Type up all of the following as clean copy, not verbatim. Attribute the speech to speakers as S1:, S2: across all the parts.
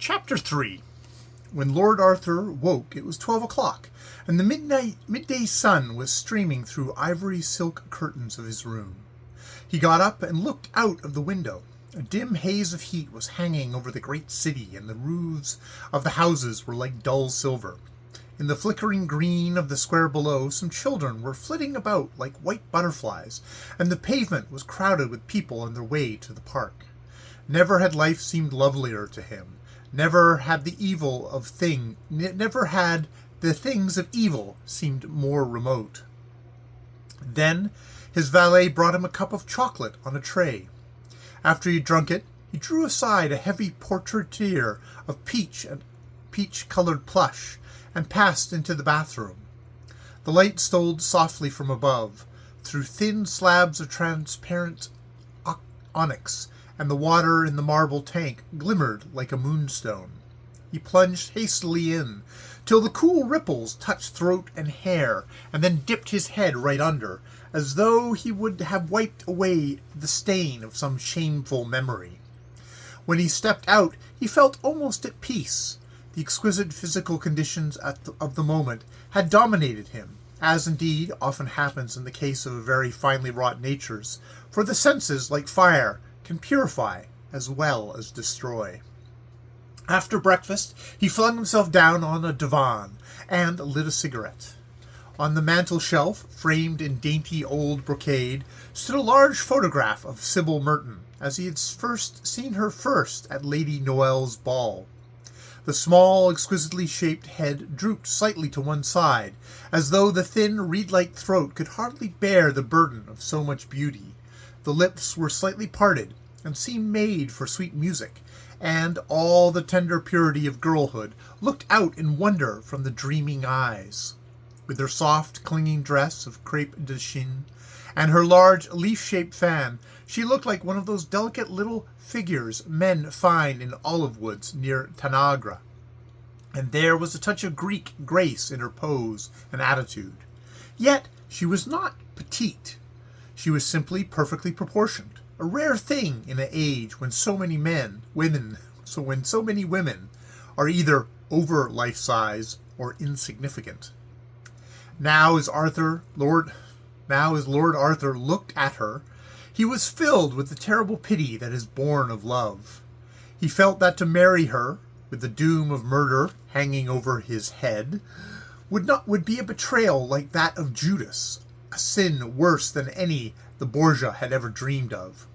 S1: Chapter 3. When Lord Arthur woke, it was 12 o'clock, and the midday sun was streaming through ivory silk curtains of his room. He got up and looked out of the window. A dim haze of heat was hanging over the great city, and the roofs of the houses were like dull silver. In the flickering green of the square below, some children were flitting about like white butterflies, and the pavement was crowded with people on their way to the park. Never had life seemed lovelier to him. Never had the things of evil seemed more remote. Then his valet brought him a cup of chocolate on a tray. After he drunk it, he drew aside a heavy portraiture of peach-colored plush and passed into the bathroom. The light stole softly from above, through thin slabs of transparent onyx, and the water in the marble tank glimmered like a moonstone. He plunged hastily in, till the cool ripples touched throat and hair, and then dipped his head right under, as though he would have wiped away the stain of some shameful memory. When he stepped out, he felt almost at peace. The exquisite physical conditions of the moment had dominated him, as indeed often happens in the case of very finely wrought natures, for the senses, like fire, can purify as well as destroy. After breakfast, he flung himself down on a divan and lit a cigarette. On the mantel shelf, framed in dainty old brocade, stood a large photograph of Sybil Merton, as he had seen her first at Lady Noel's ball. The small, exquisitely shaped head drooped slightly to one side, as though the thin, reed-like throat could hardly bear the burden of so much beauty. The lips were slightly parted, and seemed made for sweet music, and all the tender purity of girlhood looked out in wonder from the dreaming eyes. With her soft, clinging dress of crêpe de chine, and her large, leaf-shaped fan, she looked like one of those delicate little figures men find in olive woods near Tanagra. And there was a touch of Greek grace in her pose and attitude. Yet she was not petite. She was simply perfectly proportioned, a rare thing in an age when so many women are either over life-size or insignificant. Now as Lord Arthur looked at her, he was filled with the terrible pity that is born of love. He felt that to marry her, with the doom of murder hanging over his head, would be a betrayal like that of Judas, a sin worse than any the Borgia had ever dreamed of.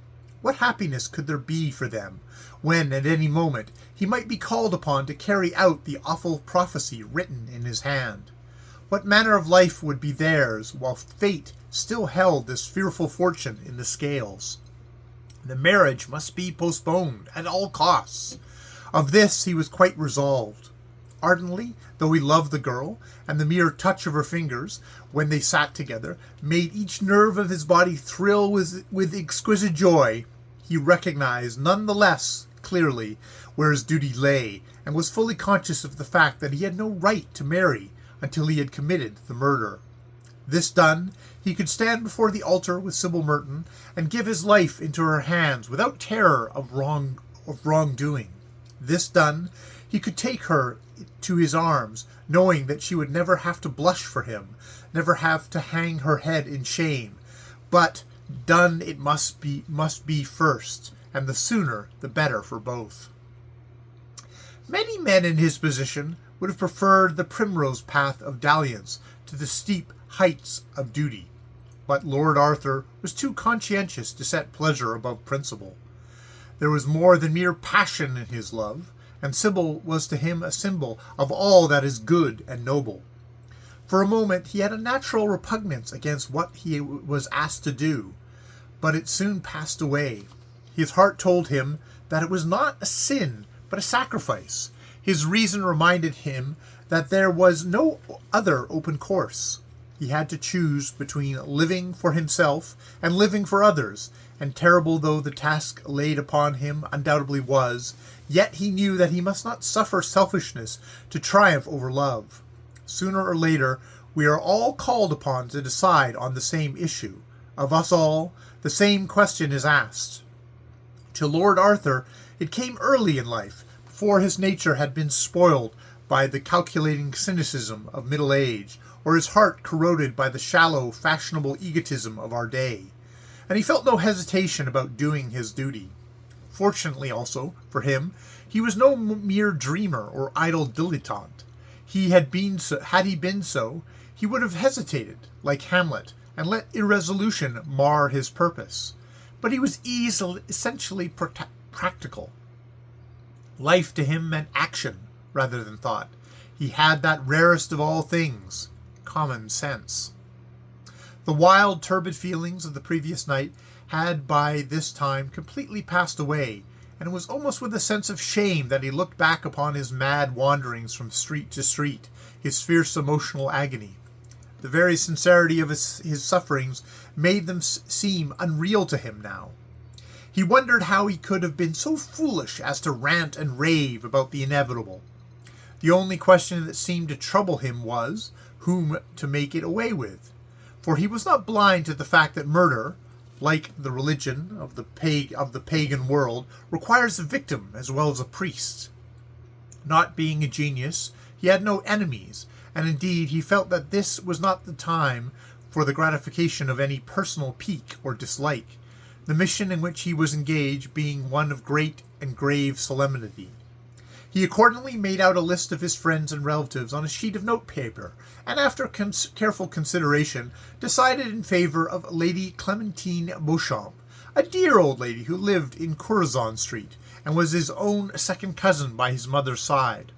S1: What happiness could there be for them, when at any moment he might be called upon to carry out the awful prophecy written in his hand? What manner of life would be theirs while fate still held this fearful fortune in the scales? The marriage must be postponed at all costs. Of this he was quite resolved. Ardently, though he loved the girl, and the mere touch of her fingers, when they sat together, made each nerve of his body thrill with exquisite joy, he recognized none the less clearly where his duty lay, and was fully conscious of the fact that he had no right to marry until he had committed the murder. This done, he could stand before the altar with Sybil Merton, and give his life into her hands without terror of wrongdoing. This done, he could take her to his arms, knowing that she would never have to blush for him, never have to hang her head in shame. But done it must be first, and the sooner the better for both. Many men in his position would have preferred the primrose path of dalliance to the steep heights of duty, but Lord Arthur was too conscientious to set pleasure above principle. There was more than mere passion in his love, and Sybil was to him a symbol of all that is good and noble. For a moment he had a natural repugnance against what he was asked to do, but it soon passed away. His heart told him that it was not a sin, but a sacrifice. His reason reminded him that there was no other open course. He had to choose between living for himself and living for others, and terrible though the task laid upon him undoubtedly was, yet he knew that he must not suffer selfishness to triumph over love. Sooner or later, we are all called upon to decide on the same issue. Of us all, the same question is asked. To Lord Arthur, it came early in life, before his nature had been spoiled by the calculating cynicism of middle age, or his heart corroded by the shallow, fashionable egotism of our day, and he felt no hesitation about doing his duty. Fortunately also, for him, he was no mere dreamer or idle dilettante. Had he been so, he would have hesitated, like Hamlet, and let irresolution mar his purpose. But he was essentially practical. Life to him meant action rather than thought. He had that rarest of all things, common sense. The wild, turbid feelings of the previous night had by this time completely passed away, and it was almost with a sense of shame that he looked back upon his mad wanderings from street to street, his fierce emotional agony. The very sincerity of his sufferings made them seem unreal to him now. He wondered how he could have been so foolish as to rant and rave about the inevitable. The only question that seemed to trouble him was whom to make it away with, for he was not blind to the fact that murder, like the religion of the pagan world, requires a victim as well as a priest. Not being a genius, he had no enemies, and indeed he felt that this was not the time for the gratification of any personal pique or dislike, the mission in which he was engaged being one of great and grave solemnity. He accordingly made out a list of his friends and relatives on a sheet of notepaper, and after careful consideration decided in favor of Lady Clementine Beauchamp, a dear old lady who lived in Curzon Street, and was his own second cousin by his mother's side.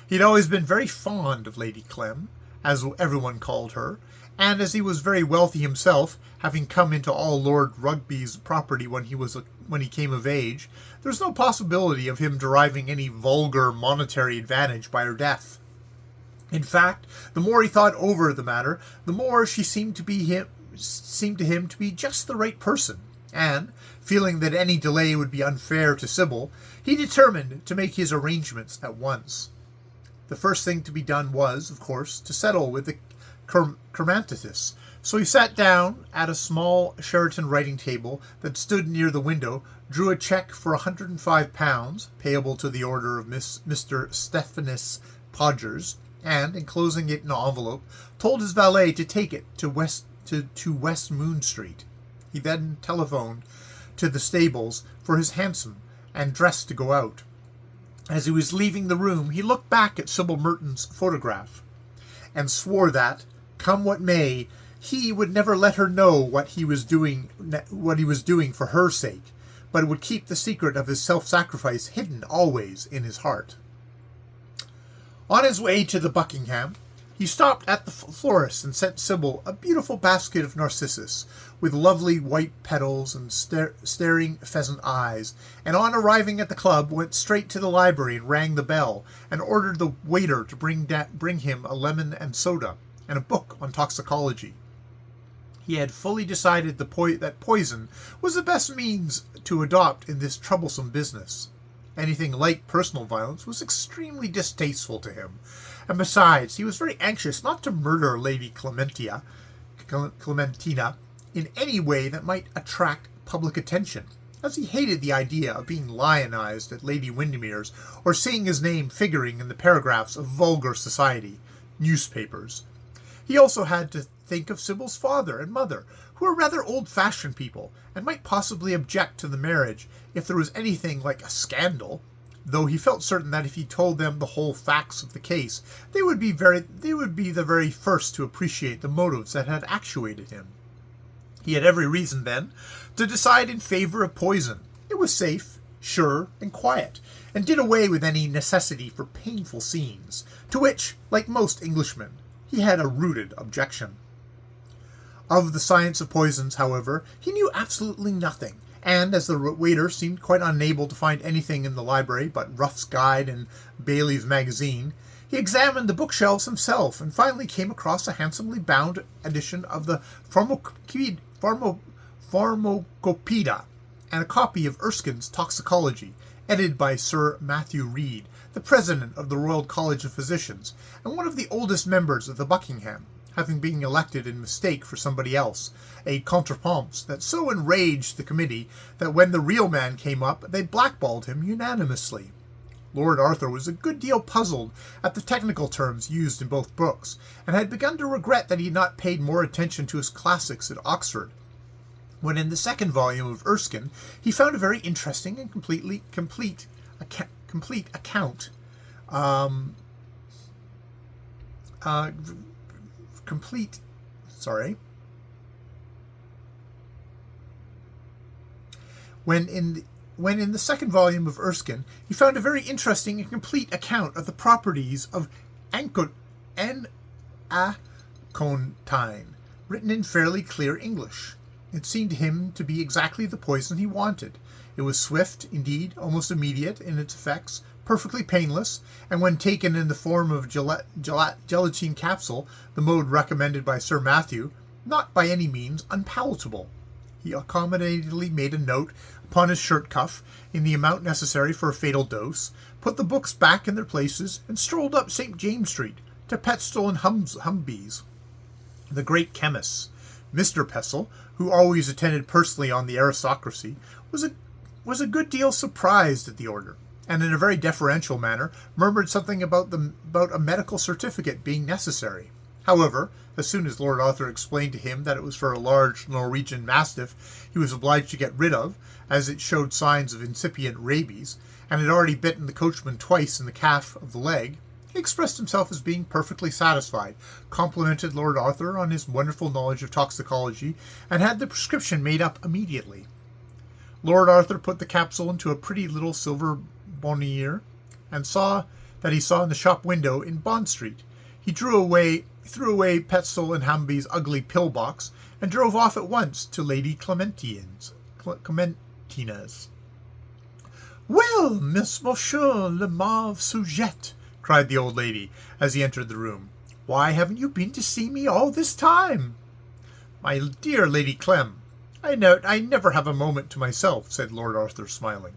S1: He had always been very fond of Lady Clem, as everyone called her, and as he was very wealthy himself, having come into all Lord Rugby's property when he came of age, there was no possibility of him deriving any vulgar monetary advantage by her death. In fact, the more he thought over the matter, the more she seemed to him to be just the right person, and, feeling that any delay would be unfair to Sybil, he determined to make his arrangements at once. The first thing to be done was, of course, to settle with the Chromantitis, so he sat down at a small Sheraton writing table that stood near the window, drew a cheque for £105, payable to the order of Mr. Stephanus Podgers, and, enclosing it in an envelope, told his valet to take it to West Moon Street. He then telephoned to the stables for his hansom and dressed to go out. As he was leaving the room, he looked back at Sybil Merton's photograph, and swore that, come what may, he would never let her know what he was doing for her sake, but would keep the secret of his self-sacrifice hidden always in his heart. On his way to the Buckingham, he stopped at the florist and sent Sybil a beautiful basket of narcissus, with lovely white petals and staring pheasant eyes, and on arriving at the club went straight to the library and rang the bell, and ordered the waiter to bring him a lemon and soda, and a book on toxicology. He had fully decided that poison was the best means to adopt in this troublesome business. Anything like personal violence was extremely distasteful to him, and besides, he was very anxious not to murder Lady Clementina in any way that might attract public attention, as he hated the idea of being lionized at Lady Windermere's or seeing his name figuring in the paragraphs of vulgar society newspapers. He also had to think of Sybil's father and mother, who were rather old-fashioned people, and might possibly object to the marriage if there was anything like a scandal, though he felt certain that if he told them the whole facts of the case, they would be the very first to appreciate the motives that had actuated him. He had every reason, then, to decide in favor of poison. It was safe, sure, and quiet, and did away with any necessity for painful scenes, to which, like most Englishmen, he had a rooted objection. Of the science of poisons, however, he knew absolutely nothing, and as the waiter seemed quite unable to find anything in the library but Ruff's Guide and Bailey's Magazine, he examined the bookshelves himself, and finally came across a handsomely bound edition of the Pharmacopoeia, and a copy of Erskine's Toxicology, edited by Sir Matthew Reed, the president of the Royal College of Physicians, and one of the oldest members of the Buckingham, having been elected in mistake for somebody else, a contretemps that so enraged the committee that when the real man came up, they blackballed him unanimously. Lord Arthur was a good deal puzzled at the technical terms used in both books, and had begun to regret that he had not paid more attention to his classics at Oxford, when in the second volume of Erskine he found a very interesting and complete account when in the second volume of Erskine he found a very interesting and complete account of the properties of aconitine, written in fairly clear English. It seemed to him to be exactly the poison he wanted. It was swift, indeed, almost immediate in its effects, perfectly painless, and when taken in the form of gelatine capsule, the mode recommended by Sir Matthew, not by any means unpalatable. He accommodately made a note upon his shirt cuff in the amount necessary for a fatal dose, put the books back in their places, and strolled up St. James Street to Pestle and Humby's, the great chemists. Mr. Pestle, who always attended personally on the aristocracy, was a good deal surprised at the order, and in a very deferential manner murmured something about a medical certificate being necessary. However, as soon as Lord Arthur explained to him that it was for a large Norwegian mastiff he was obliged to get rid of, as it showed signs of incipient rabies, and had already bitten the coachman twice in the calf of the leg, he expressed himself as being perfectly satisfied, complimented Lord Arthur on his wonderful knowledge of toxicology, and had the prescription made up immediately. Lord Arthur put the capsule into a pretty little silver bonniere, and saw in the shop window in Bond Street. He threw away Pestle and Humby's ugly pill-box, and drove off at once to Lady Clementina's. "Well, Monsieur le Mauve Sujet," cried the old lady, as he entered the room, "why haven't you been to see me all this time?" "My dear Lady Clem, I never have a moment to myself," said Lord Arthur, smiling.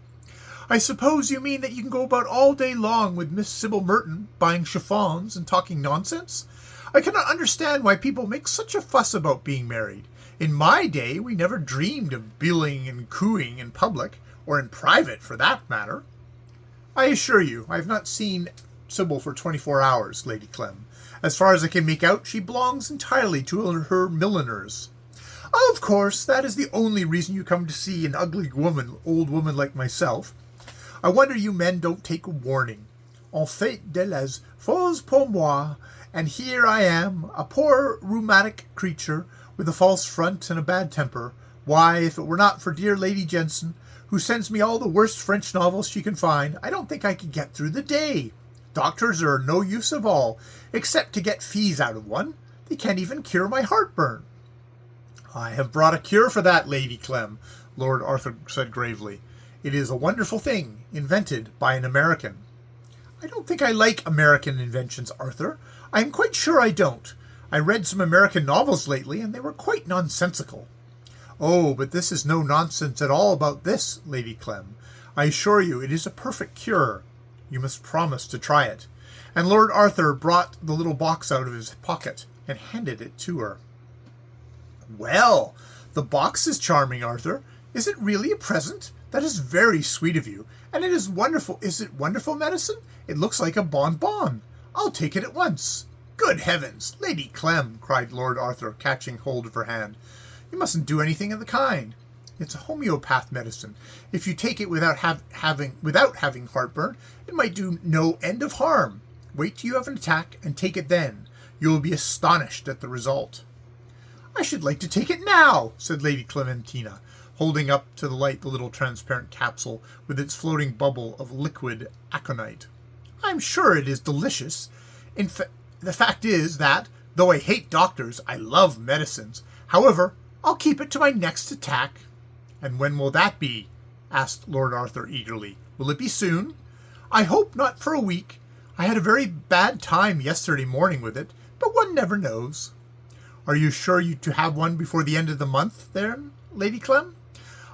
S1: "I suppose you mean that you can go about all day long with Miss Sybil Merton, buying chiffons and talking nonsense? I cannot understand why people make such a fuss about being married. In my day we never dreamed of billing and cooing in public, or in private for that matter." "I assure you I have not seen Sybil for 24 hours, Lady Clem. As far as I can make out, she belongs entirely to her milliners." "Of course, that is the only reason you come to see an ugly old woman like myself. I wonder you men don't take a warning. En fait de les faux pour moi, and here I am, a poor rheumatic creature, with a false front and a bad temper. Why, if it were not for dear Lady Jensen, who sends me all the worst French novels she can find, I don't think I could get through the day. Doctors are no use at all, except to get fees out of one. They can't even cure my heartburn." "I have brought a cure for that, Lady Clem," Lord Arthur said gravely. "It is a wonderful thing, invented by an American." "I don't think I like American inventions, Arthur. I am quite sure I don't. I read some American novels lately, and they were quite nonsensical." "Oh, but this is no nonsense at all about this, Lady Clem. I assure you it is a perfect cure. You must promise to try it." And Lord Arthur brought the little box out of his pocket and handed it to her. "Well, the box is charming, Arthur. Is it really a present? That is very sweet of you. And it is wonderful. Is it wonderful medicine? It looks like a bonbon. I'll take it at once." "Good heavens, Lady Clem," cried Lord Arthur, catching hold of her hand. "You mustn't do anything of the kind. It's a homeopath medicine. If you take it without having heartburn, it might do no end of harm. Wait till you have an attack and take it then. You will be astonished at the result." "I should like to take it now," said Lady Clementina, holding up to the light the little transparent capsule with its floating bubble of liquid aconite. "I'm sure it is delicious. The fact is that, though I hate doctors, I love medicines. However, I'll keep it to my next attack." "And when will that be?" asked Lord Arthur eagerly. "Will it be soon?" "I hope not for a week. I had a very bad time yesterday morning with it, but one never knows." "Are you sure you to have one before the end of the month, then, Lady Clem?"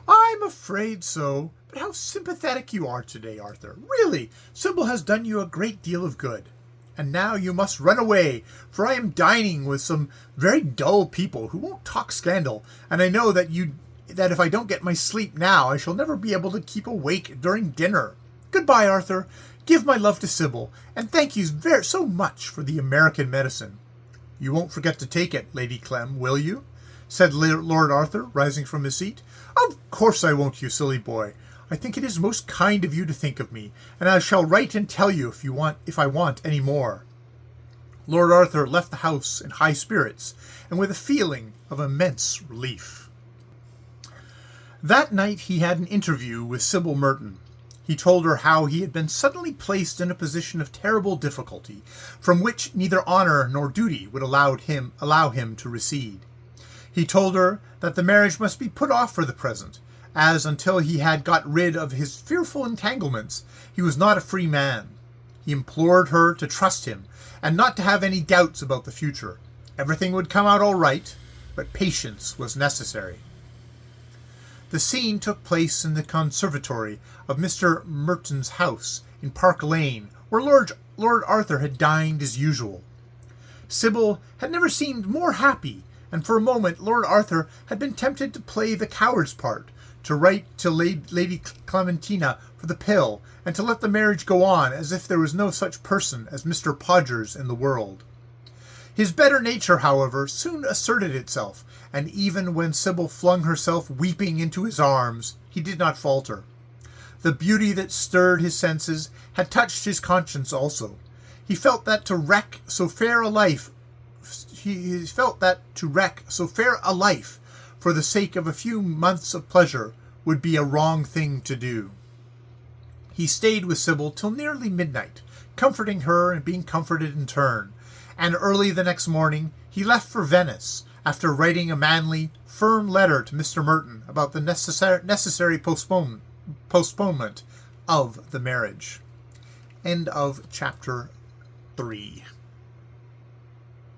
S1: "I'm afraid so. But how sympathetic you are today, Arthur. Really, Sybil has done you a great deal of good. And now you must run away, for I am dining with some very dull people who won't talk scandal, and I know that if I don't get my sleep now, I shall never be able to keep awake during dinner. Goodbye, Arthur. Give my love to Sybil, and thank you so much for the American medicine." "You won't forget to take it, Lady Clem, will you?" said Lord Arthur, rising from his seat. "Of course I won't, you silly boy. I think it is most kind of you to think of me, and I shall write and tell you if I want any more." Lord Arthur left the house in high spirits, and with a feeling of immense relief. That night he had an interview with Sybil Merton. He told her how he had been suddenly placed in a position of terrible difficulty, from which neither honor nor duty would allow him to recede. He told her that the marriage must be put off for the present, as until he had got rid of his fearful entanglements, he was not a free man. He implored her to trust him, and not to have any doubts about the future. Everything would come out all right, but patience was necessary. The scene took place in the conservatory of Mr. Merton's house in Park Lane, where Lord Arthur had dined as usual. Sybil had never seemed more happy, and for a moment Lord Arthur had been tempted to play the coward's part, to write to Lady Clementina for the pill, and to let the marriage go on as if there was no such person as Mr. Podgers in the world. His better nature, however, soon asserted itself, and even when Sybil flung herself weeping into his arms, he did not falter. The beauty that stirred his senses had touched his conscience also. He felt that to wreck so fair a life for the sake of a few months of pleasure would be a wrong thing to do. He stayed with Sybil till nearly midnight, comforting her and being comforted in turn, and early the next morning he left for Venice, after writing a manly, firm letter to Mr. Merton about the necessary postponement of the marriage. End of chapter 3.